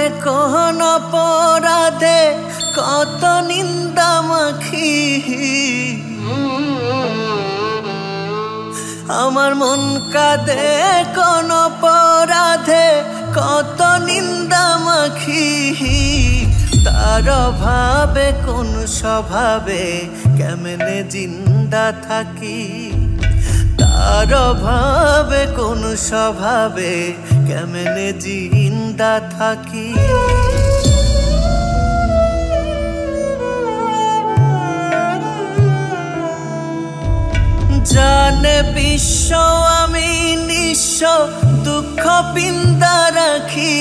দে কোন অপরাধে কত নিন্দা মাখি, আমার মন কাঁদে কোন অপরাধে কত নিন্দা মাখি। তার অভাবে কোন স্বভাবে কেমনে জিন্দা থাকি, তার অভাবে কোন স্বভাবে কেমনে জিন্দা থাকি। জানে বিশ্ব আমি নিঃস্ব দুঃখ পিন্দা রাখি,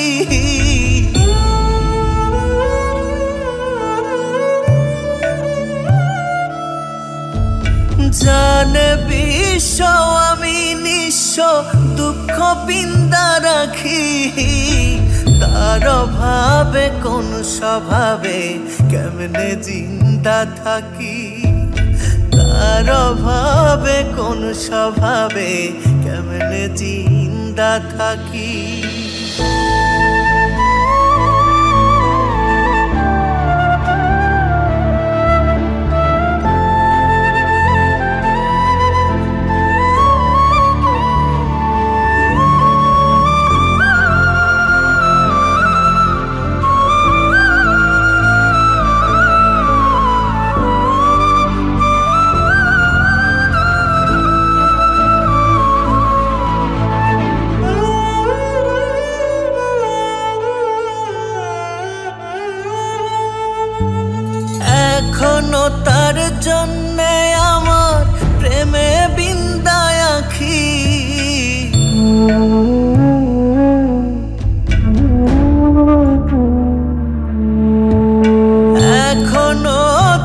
জানে বিশ্ব আমি নিঃস্ব দুঃখ পিন্দা রাখি। তার অভাবে কোন স্বভাবে কেমনে জিন্দা থাকি, তার অভাবে কোন স্বভাবে কেমনে জিন্দা থাকি। এখনো তার জন্যে আমার প্রেমে বিন্দায় আঁখি, এখনো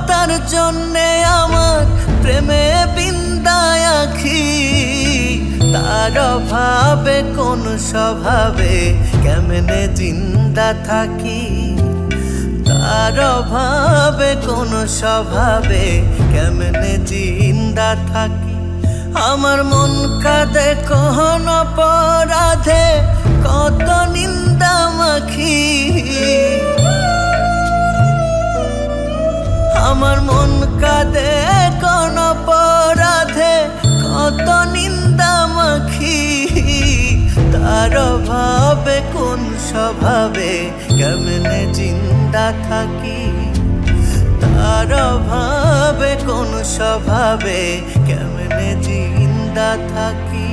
তার জন্যে আমার প্রেমে বিন্দায় আঁখি। তার অভাবে কোন স্বভাবে কেমনে জিন্দা থাকি, তার অভাবে কোন স্বভাবে কেমনে জিন্দা থাকি। আমার মন কাঁদে কোন অপরাধে কত নিন্দা মাখি, আমার মন কাঁদে কোন অপরাধে কত নিন্দা মাখি। তার অভাবে কোন স্বভাবে কেমনে জিন্দা থাকি, তার অভাবে কোন স্বভাবে কেমনে জিন্দা থাকি।